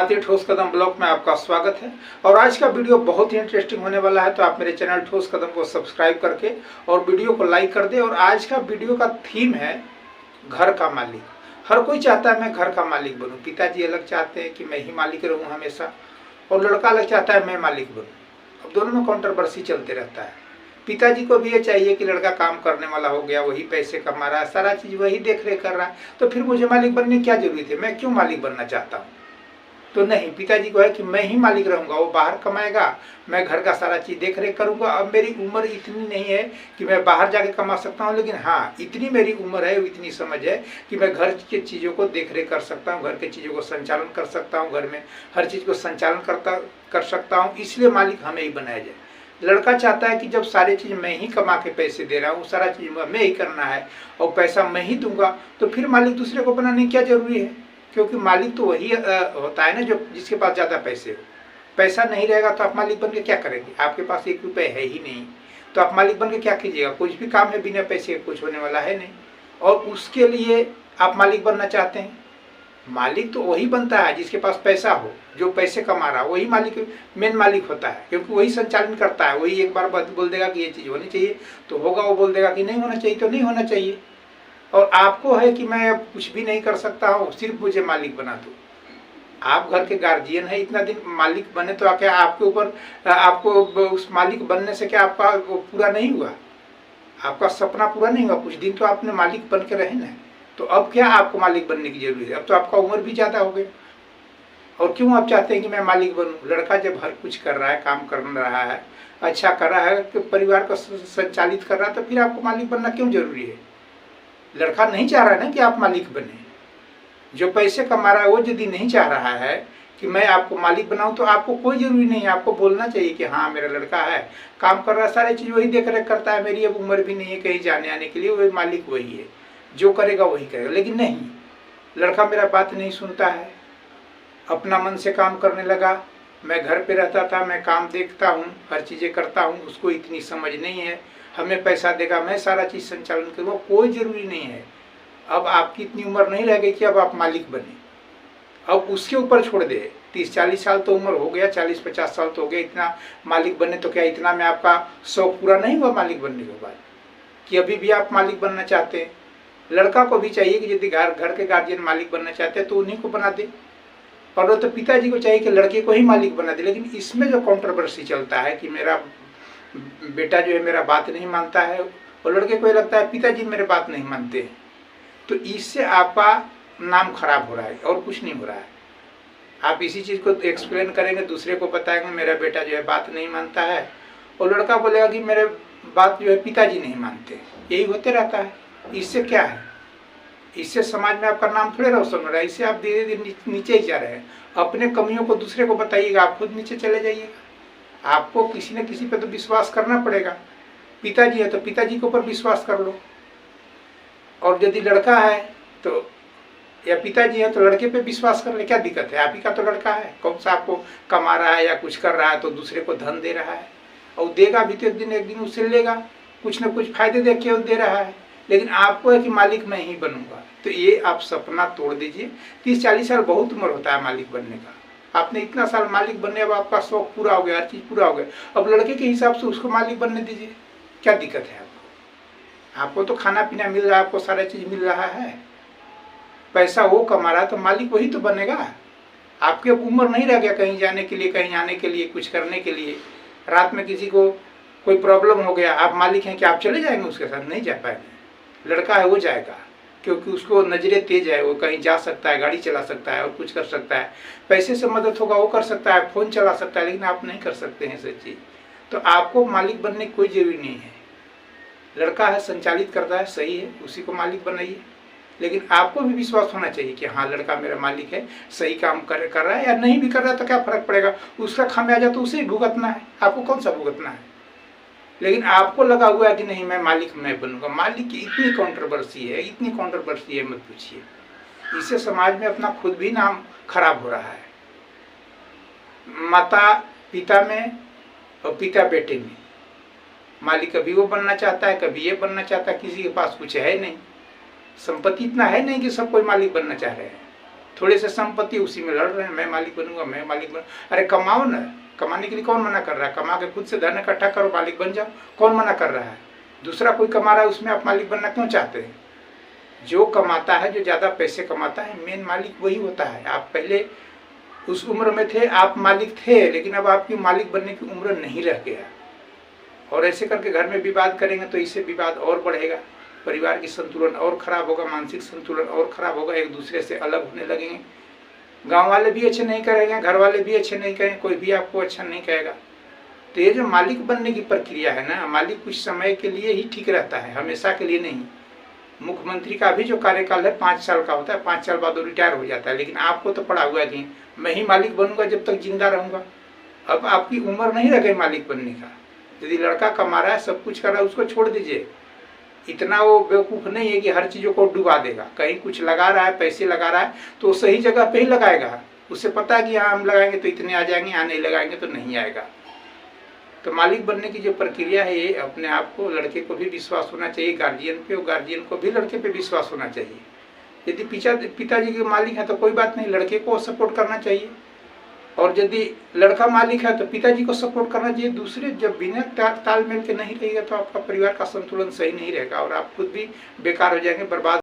भारतीय ठोस कदम ब्लॉग में आपका स्वागत है। और आज का वीडियो बहुत ही इंटरेस्टिंग होने वाला है, तो आप मेरे चैनल ठोस कदम को सब्सक्राइब करके और वीडियो को लाइक कर दें। और आज का वीडियो का थीम है घर का मालिक। हर कोई चाहता है मैं घर का मालिक बनूं। पिताजी अलग चाहते हैं कि मैं ही मालिक रहूं हमेशा, और लड़का अलग चाहता है मैं मालिक बनूं। अब दोनों में कंट्रोवर्सी चलते रहता है। पिताजी को भी ये चाहिए कि लड़का काम करने वाला हो गया, वही पैसे कमा रहा है, सारा चीज़ वही देख रेख कर रहा है, तो फिर मुझे मालिक बनने की क्या जरूरत है, मैं क्यों मालिक बनना चाहता हूँ। तो नहीं, पिताजी को है कि मैं ही मालिक रहूँगा, वो बाहर कमाएगा, मैं घर का सारा चीज़ देख रेख करूँगा। अब मेरी उम्र इतनी नहीं है कि मैं बाहर जाके कमा सकता हूँ, लेकिन हाँ इतनी मेरी उम्र है, इतनी समझ है कि मैं घर की चीज़ों को देख रेख कर सकता हूँ, घर की चीज़ों को संचालन कर सकता हूँ, घर में हर चीज़ को संचालन कर सकता हूँ। इसलिए मालिक हमें ही बनाया जाए। लड़का चाहता है कि जब सारी चीज़ मैं ही कमा के पैसे दे रहा हूँ, सारा चीज़ मैं ही करना है और पैसा मैं ही दूंगा, तो फिर मालिक दूसरे को बनाने की क्या जरूरी है। क्योंकि मालिक तो वही होता है ना जो जिसके पास ज़्यादा पैसे हो। पैसा नहीं रहेगा तो आप मालिक बन के क्या करेंगे। आपके पास 1 रुपये है ही नहीं, तो आप मालिक बन के क्या कीजिएगा। कुछ भी काम है बिना पैसे के कुछ होने वाला है नहीं, और उसके लिए आप मालिक बनना चाहते हैं। मालिक तो वही बनता है जिसके पास पैसा हो, जो पैसे कमा रहा है वही मालिक मेन मालिक होता है, क्योंकि वही संचालन करता है। वही एक बार बोल देगा कि ये चीज़ होनी चाहिए तो होगा, वो बोल देगा कि नहीं होना चाहिए तो नहीं होना चाहिए। और आपको है कि मैं अब कुछ भी नहीं कर सकता हूँ, सिर्फ मुझे मालिक बना दो। आप घर के गार्जियन है, इतना दिन मालिक बने तो क्या आपके ऊपर आपको उस मालिक बनने से क्या आपका वो पूरा नहीं हुआ, आपका सपना पूरा नहीं हुआ। कुछ दिन तो आपने मालिक बन के रहे ना, तो अब क्या आपको मालिक बनने की जरूरत है। अब तो आपका उम्र भी ज़्यादा हो गया, और क्यों आप चाहते हैं कि मैं मालिक बनूं। लड़का जब हर कुछ कर रहा है, काम कर रहा है, अच्छा कर रहा है, कि परिवार को संचालित कर रहा है, तो फिर आपको मालिक बनना क्यों जरूरी है। लड़का नहीं चाह रहा है ना कि आप मालिक बने। जो पैसे कमा रहा है वो यदि नहीं चाह रहा है कि मैं आपको मालिक बनाऊं, तो आपको कोई जरूरी नहीं है। आपको बोलना चाहिए कि हाँ मेरा लड़का है, काम कर रहा है, सारी चीज़ वही देख रेख करता है, मेरी अब उम्र भी नहीं है कहीं जाने आने के लिए, वही मालिक वही है, जो करेगा वही करेगा। लेकिन नहीं, लड़का मेरा बात नहीं सुनता है, अपना मन से काम करने लगा। मैं घर पे रहता था, मैं काम देखता हूँ, हर चीज़ें करता हूँ, उसको इतनी समझ नहीं है। हमें पैसा देगा, मैं सारा चीज़ संचालन करूँगा, कोई ज़रूरी नहीं है। अब आपकी इतनी उम्र नहीं रह गई कि अब आप मालिक बने। अब उसके ऊपर छोड़ दे, 30-40 साल तो उम्र हो गया, 40-50 साल तो हो गया, इतना मालिक बने तो क्या इतना में आपका शौक पूरा नहीं हुआ मालिक बनने के बाद, कि अभी भी आप मालिक बनना चाहते हैं। लड़का को भी चाहिए कि यदि घर के गार्जियन मालिक बनना चाहते हैं तो उन्हीं को बना दे, और वो तो पिताजी को चाहिए कि लड़के को ही मालिक बना दे। लेकिन इसमें जो कंट्रोवर्सी चलता है कि मेरा बेटा जो है मेरा बात नहीं मानता है, और लड़के को ये लगता है पिताजी मेरे बात नहीं मानते हैं, तो इससे आपका नाम खराब हो रहा है और कुछ नहीं हो रहा है। आप इसी चीज़ को एक्सप्लेन करेंगे, दूसरे को बताएंगे मेरा बेटा जो है बात नहीं मानता है, और लड़का बोलेगा कि मेरे बात जो है पिताजी नहीं मानते। यही होते रहता है। इससे क्या है, इससे समाज में आपका नाम थोड़े रोशन हो रहा है। इससे आप धीरे धीरे नीचे ही जा रहे हैं। अपने कमियों को दूसरे को बताइएगा, आप खुद नीचे चले जाइएगा। आपको किसी न किसी पे तो विश्वास करना पड़ेगा। पिताजी है तो पिताजी के ऊपर विश्वास कर लो, और यदि लड़का है तो या पिताजी है तो लड़के पे विश्वास कर ले। क्या दिक्कत है, आप ही का तो लड़का है, कौन सा आपको कमा रहा है या कुछ कर रहा है तो दूसरे को धन दे रहा है, और देगा भी तो एक दिन उससे लेगा, कुछ न कुछ फायदे देख के दे रहा है। लेकिन आपको है कि मालिक मैं ही बनूंगा, तो ये आप सपना तोड़ दीजिए। 30-40 साल बहुत उम्र होता है मालिक बनने का। आपने इतना साल मालिक बनने, अब आपका शौक पूरा हो गया, हर चीज़ पूरा हो गया, अब लड़के के हिसाब से उसको मालिक बनने दीजिए। क्या दिक्कत है आपको तो खाना पीना मिल रहा है, आपको सारा चीज़ मिल रहा है, पैसा वो कमा रहा है, तो मालिक वही तो बनेगा। आपकी अब उम्र नहीं रह गया कहीं जाने के लिए, कहीं आने के लिए, कुछ करने के लिए। रात में किसी को कोई प्रॉब्लम हो गया, आप मालिक हैं कि आप चले जाएंगे उसके साथ, नहीं जा पाएंगे। लड़का है वो जाएगा, क्योंकि उसको नज़रें तेज है, वो कहीं जा सकता है, गाड़ी चला सकता है और कुछ कर सकता है। पैसे से मदद होगा वो कर सकता है, फ़ोन चला सकता है, लेकिन आप नहीं कर सकते हैं सच चीज़। तो आपको मालिक बनने की कोई ज़रूरी नहीं है। लड़का है संचालित करता है, सही है, उसी को मालिक बनाइए। लेकिन आपको भी विश्वास होना चाहिए कि हाँ लड़का मेरा मालिक है, सही काम कर रहा है, या नहीं भी कर रहा है तो क्या फ़र्क पड़ेगा, उसका खामियाजा तो उसे ही भुगतना है, आपको कौन सा भुगतना है। लेकिन आपको लगा हुआ है कि नहीं मैं मालिक मैं बनूंगा। मालिक की इतनी कंट्रोवर्सी है, इतनी कंट्रोवर्सी है, मत पूछिए। इससे समाज में अपना खुद भी नाम खराब हो रहा है, माता पिता में और पिता बेटे में। मालिक कभी वो बनना चाहता है, कभी ये बनना चाहता है, किसी के पास कुछ है नहीं, संपत्ति इतना है नहीं कि सब कोई मालिक बनना चाह रहे हैं। थोड़े से संपत्ति उसी में लड़ रहे हैं, मैं मालिक बनूंगा, मैं मालिक बन। अरे कमाओ ना, कमाने के लिए कौन मना कर रहा है? कमा के खुद से धन इकट्ठा करो, मालिक बन जाओ, कौन मना कर रहा है? दूसरा कोई कमा रहा है उसमें आप मालिक बनना क्यों चाहते हैं? जो कमाता है, जो ज़्यादा पैसे कमाता है, मेन मालिक वही होता है। आप पहले उस उम्र में थे, आप मालिक थे, लेकिन अब आपकी मालिक बनने की उम्र नहीं रह गया। और ऐसे करके घर में विवाद करेंगे तो इससे विवाद और बढ़ेगा, परिवार की संतुलन और खराब होगा, मानसिक संतुलन और खराब होगा, एक दूसरे से अलग होने लगेंगे। गांव वाले भी अच्छे नहीं करेंगे, घर वाले भी अच्छे नहीं करेंगे, कोई भी आपको अच्छा नहीं कहेगा। तो ये जो मालिक बनने की प्रक्रिया है ना, मालिक कुछ समय के लिए ही ठीक रहता है, हमेशा के लिए नहीं। मुख्यमंत्री का भी जो कार्यकाल है 5 साल का होता है, 5 साल बाद वो रिटायर हो जाता है, लेकिन आपको तो पड़ा हुआ है कि मैं ही मालिक बनूंगा जब तक जिंदा रहूंगा। अब आपकी उम्र नहीं रह गई मालिक बनने का। यदि लड़का कमा रहा है, सब कुछ कर रहा है, उसको छोड़ दीजिए। इतना वो बेवकूफ़ नहीं है कि हर चीज़ों को डुबा देगा। कहीं कुछ लगा रहा है, पैसे लगा रहा है, तो सही जगह पे ही लगाएगा। उसे पता है कि हाँ हम लगाएंगे तो इतने आ जाएंगे, यहाँ नहीं लगाएंगे तो नहीं आएगा। तो मालिक बनने की जो प्रक्रिया है, ये अपने आप को, लड़के को भी विश्वास होना चाहिए गार्जियन पे, और गार्जियन को भी लड़के पे विश्वास होना चाहिए। यदि पिताजी के मालिक है तो कोई बात नहीं, लड़के को सपोर्ट करना चाहिए। और यदि लड़का मालिक है तो पिताजी को सपोर्ट करना चाहिए। दूसरे जब बिना तालमेल के नहीं रहेगा तो आपका परिवार का संतुलन सही नहीं रहेगा और आप खुद भी बेकार हो जाएंगे, बर्बाद।